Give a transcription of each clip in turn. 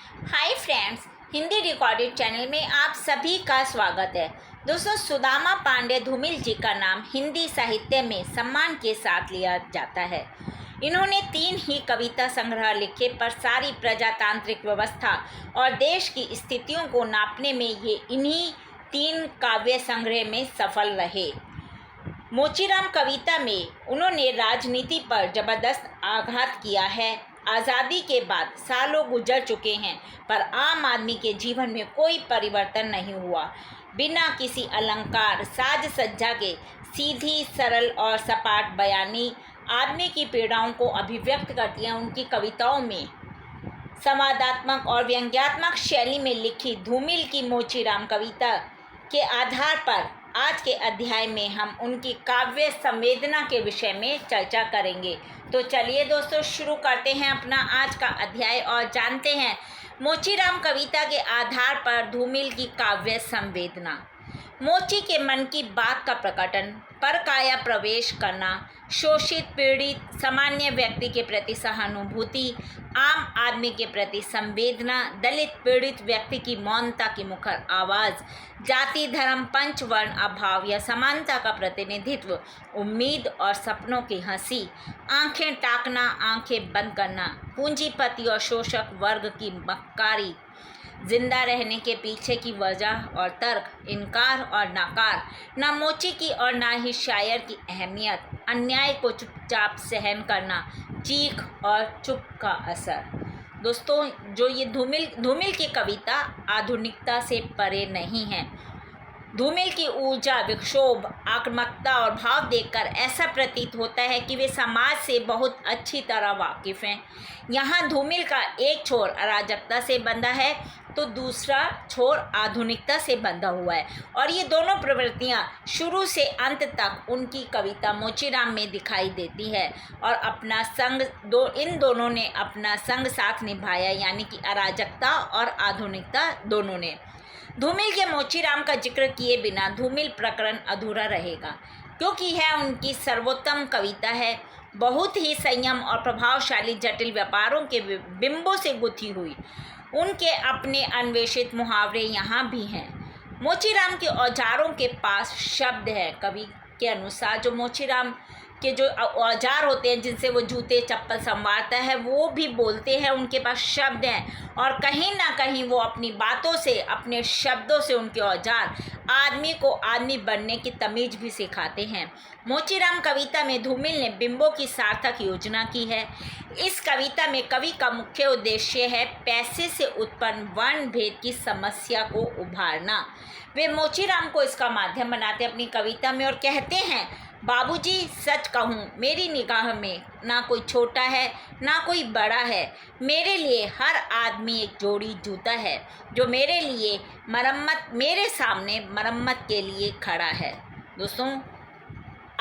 Hi friends, Hindi recorded channel में आप सभी का स्वागत है। दोस्तों, सुदामा पांडे धूमिल जी का नाम हिंदी साहित्य में सम्मान के साथ लिया जाता है। इन्होंने 3 ही कविता संग्रह लिखे पर सारी प्रजातांत्रिक व्यवस्था और देश की स्थितियों को नापने में ये इन्हीं 3 काव्य संग्रह में सफल रहे। मोचीराम कविता में उन्होंने राजनीति पर जबरदस्त आघात किया है। आज़ादी के बाद सालों गुजर चुके हैं पर आम आदमी के जीवन में कोई परिवर्तन नहीं हुआ। बिना किसी अलंकार साज सज्जा के सीधी सरल और सपाट बयानी आदमी की पीड़ाओं को अभिव्यक्त करती हैं। उनकी कविताओं में संवादात्मक और व्यंग्यात्मक शैली में लिखी धूमिल की मोचीराम कविता के आधार पर आज के अध्याय में हम उनकी काव्य संवेदना के विषय में चर्चा करेंगे। तो चलिए दोस्तों, शुरू करते हैं अपना आज का अध्याय और जानते हैं मोचीराम कविता के आधार पर धूमिल की काव्य संवेदना। मोची के मन की बात का प्रकटन, परकाया प्रवेश करना, शोषित पीड़ित सामान्य व्यक्ति के प्रति सहानुभूति, आम आदमी के प्रति संवेदना, दलित पीड़ित व्यक्ति की मौनता की मुखर आवाज़, जाति धर्म पंचवर्ण अभाव या समानता का प्रतिनिधित्व, उम्मीद और सपनों की हंसी, आंखें ताकना आंखें बंद करना, पूंजीपति और शोषक वर्ग की मक्कारी, जिंदा रहने के पीछे की वजह और तर्क, इनकार और नाकार, ना मोची की और ना ही शायर की अहमियत, अन्याय को चुपचाप सहन करना, चीख और चुप का असर। दोस्तों, जो ये धूमिल की कविता आधुनिकता से परे नहीं है। धूमिल की ऊर्जा, विक्षोभ, आक्रामकता और भाव देखकर ऐसा प्रतीत होता है कि वे समाज से बहुत अच्छी तरह वाकिफ़ हैं। यहाँ धूमिल का एक छोर अराजकता से बंधा है तो दूसरा छोर आधुनिकता से बंधा हुआ है और ये दोनों प्रवृत्तियाँ शुरू से अंत तक उनकी कविता मोचीराम में दिखाई देती है और अपना इन दोनों ने अपना संग साथ निभाया, यानी कि अराजकता और आधुनिकता दोनों ने। धूमिल के मोचीराम का जिक्र किए बिना धूमिल प्रकरण अधूरा रहेगा, क्योंकि यह उनकी सर्वोत्तम कविता है। बहुत ही संयम और प्रभावशाली जटिल व्यापारों के बिंबों से गुथी हुई उनके अपने अन्वेषित मुहावरे यहाँ भी हैं। मोचीराम के औजारों के पास शब्द है। कवि के अनुसार जो मोचीराम के जो औजार होते हैं जिनसे वो जूते चप्पल संवारता है, वो भी बोलते हैं, उनके पास शब्द हैं और कहीं ना कहीं वो अपनी बातों से, अपने शब्दों से उनके औजार आदमी को आदमी बनने की तमीज़ भी सिखाते हैं। मोचीराम कविता में धूमिल ने बिंबों की सार्थक योजना की है। इस कविता में कवि का मुख्य उद्देश्य है पैसे से उत्पन्न वर्ण भेद की समस्या को उभारना। वे मोचीराम को इसका माध्यम बनाते अपनी कविता में और कहते हैं, बाबूजी सच कहूँ, मेरी निगाह में ना कोई छोटा है ना कोई बड़ा है। मेरे लिए हर आदमी एक जोड़ी जूता है जो मेरे सामने मरम्मत के लिए खड़ा है। दोस्तों,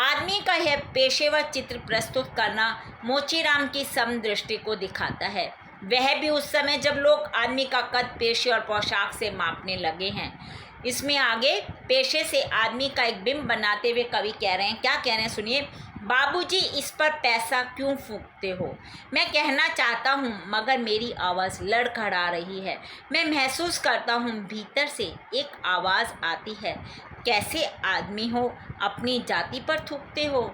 आदमी का यह पेशेवर चित्र प्रस्तुत करना मोचीराम की समदृष्टि को दिखाता है। वह भी उस समय जब लोग आदमी का कद पेशे और पोशाक से मापने लगे हैं। इसमें आगे पेशे से आदमी का एक बिंब बनाते हुए कवि कह रहे हैं, क्या कह रहे हैं सुनिए। बाबूजी इस पर पैसा क्यों फूंकते हो? मैं कहना चाहता हूँ मगर मेरी आवाज़ लड़खड़ा रही है। मैं महसूस करता हूँ भीतर से एक आवाज़ आती है, कैसे आदमी हो, अपनी जाति पर थूकते हो।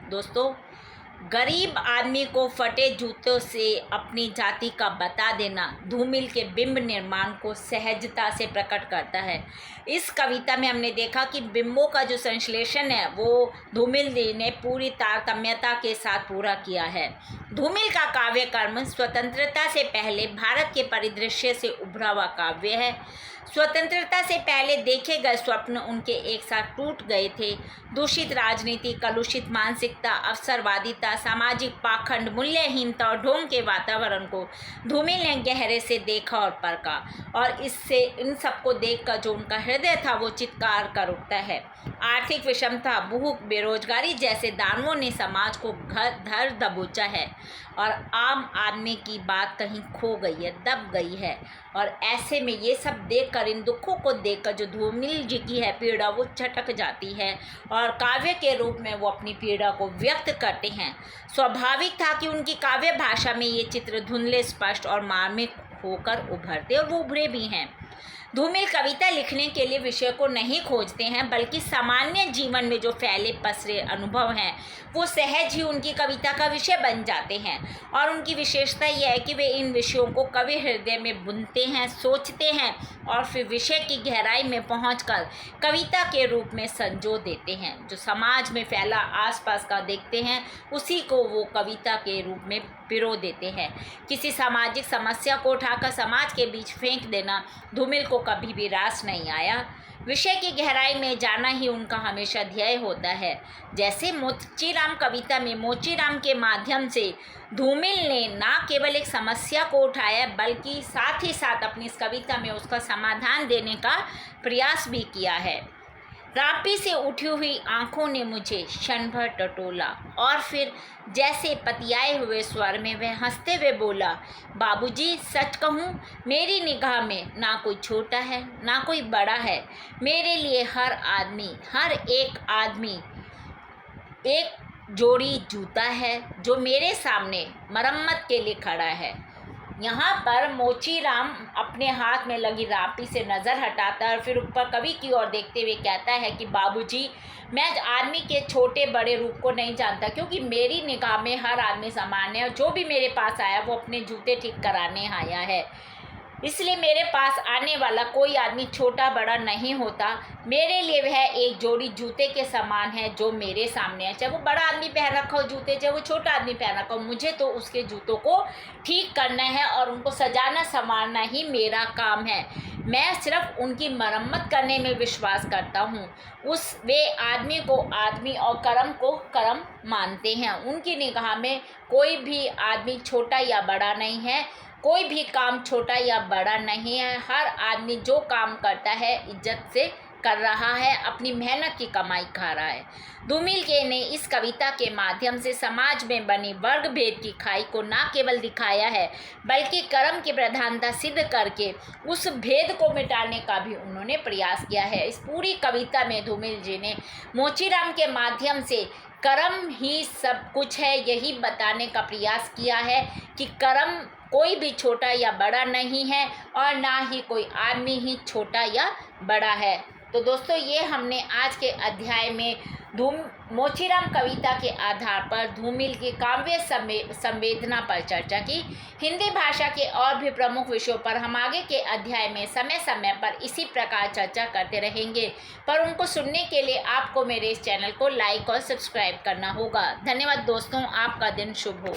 दोस्तों, गरीब आदमी को फटे जूतों से अपनी जाति का बता देना धूमिल के बिंब निर्माण को सहजता से प्रकट करता है। इस कविता में हमने देखा कि बिंबों का जो संश्लेषण है वो धूमिल ने पूरी तारतम्यता के साथ पूरा किया है। धूमिल का काव्य कर्म स्वतंत्रता से पहले भारत के परिदृश्य से उभरा हुआ काव्य है। स्वतंत्रता से पहले देखे गए स्वप्न उनके एक साथ टूट गए थे। दूषित राजनीति, कलुषित मानसिकता, अवसरवादिता, सामाजिक पाखंड, मूल्यहीनता और ढोंग के वातावरण को धूमिल ने गहरे से देखा और परखा और इन सबको देखकर जो उनका हृदय था वो चित्कार कर उठता है। आर्थिक विषमता, भूख, बेरोजगारी जैसे दानवों ने समाज को धर दबोचा है और आम आदमी की बात कहीं खो गई है, दब गई है। और ऐसे में ये सब देख कर इन दुखों को देखकर जो धूमिल जी की है पीड़ा वो झटक जाती है और काव्य के रूप में वो अपनी पीड़ा को व्यक्त करते हैं। स्वाभाविक था कि उनकी काव्य भाषा में ये चित्र धुंधले, स्पष्ट और मार्मिक होकर उभरते, और वो उभरे भी हैं। धूमिल कविता लिखने के लिए विषय को नहीं खोजते हैं, बल्कि सामान्य जीवन में जो फैले पसरे अनुभव हैं वो सहज ही उनकी कविता का विषय बन जाते हैं। और उनकी विशेषता यह है कि वे इन विषयों को कवि हृदय में बुनते हैं, सोचते हैं और फिर विषय की गहराई में पहुंचकर कविता के रूप में संजो देते हैं। जो समाज में फैला आसपास का देखते हैं उसी को वो कविता के रूप में पिरो देते हैं। किसी सामाजिक समस्या को उठाकर समाज के बीच फेंक देना धूमिल को कभी भी रास नहीं आया। विषय की गहराई में जाना ही उनका हमेशा ध्येय होता है। जैसे मोचीराम कविता में मोचीराम के माध्यम से धूमिल ने न केवल एक समस्या को उठाया बल्कि साथ ही साथ अपनी इस कविता में उसका समाधान देने का प्रयास भी किया है। रापी से उठी हुई आंखों ने मुझे क्षण भर टटोला और फिर जैसे पतियाए हुए स्वर में वह हंसते हुए बोला, बाबूजी सच कहूँ मेरी निगाह में ना कोई छोटा है ना कोई बड़ा है। मेरे लिए हर एक आदमी एक जोड़ी जूता है जो मेरे सामने मरम्मत के लिए खड़ा है। यहाँ पर मोचीराम अपने हाथ में लगी रापी से नज़र हटाता है और फिर ऊपर कवि की ओर देखते हुए कहता है कि बाबूजी मैं आदमी के छोटे बड़े रूप को नहीं जानता, क्योंकि मेरी निगाह में हर आदमी समान है और जो भी मेरे पास आया वो अपने जूते ठीक कराने आया है। इसलिए मेरे पास आने वाला कोई आदमी छोटा बड़ा नहीं होता। मेरे लिए वह एक जोड़ी जूते के समान है जो मेरे सामने है। चाहे वो बड़ा आदमी पहन रखा हो जूते, चाहे वो छोटा आदमी पहन रखा हो, मुझे तो उसके जूतों को ठीक करना है और उनको सजाना संवारना ही मेरा काम है। मैं सिर्फ उनकी मरम्मत करने में विश्वास करता हूँ। वे आदमी को आदमी और कर्म को कर्म मानते हैं। उनकी निगाह में कोई भी आदमी छोटा या बड़ा नहीं है, कोई भी काम छोटा या बड़ा नहीं है। हर आदमी जो काम करता है इज्जत से कर रहा है, अपनी मेहनत की कमाई खा रहा है। धूमिल के ने इस कविता के माध्यम से समाज में बनी वर्ग भेद की खाई को न केवल दिखाया है बल्कि कर्म की प्रधानता सिद्ध करके उस भेद को मिटाने का भी उन्होंने प्रयास किया है। इस पूरी कविता में धूमिल जी ने मोचीराम के माध्यम से कर्म ही सब कुछ है यही बताने का प्रयास किया है कि कर्म कोई भी छोटा या बड़ा नहीं है और ना ही कोई आदमी ही छोटा या बड़ा है। तो दोस्तों ये हमने आज के अध्याय में मोचीराम कविता के आधार पर धूमिल की काव्य संवेदना पर चर्चा की। हिंदी भाषा के और भी प्रमुख विषयों पर हम आगे के अध्याय में समय समय पर इसी प्रकार चर्चा करते रहेंगे, पर उनको सुनने के लिए आपको मेरे इस चैनल को लाइक और सब्सक्राइब करना होगा। धन्यवाद दोस्तों, आपका दिन शुभ हो।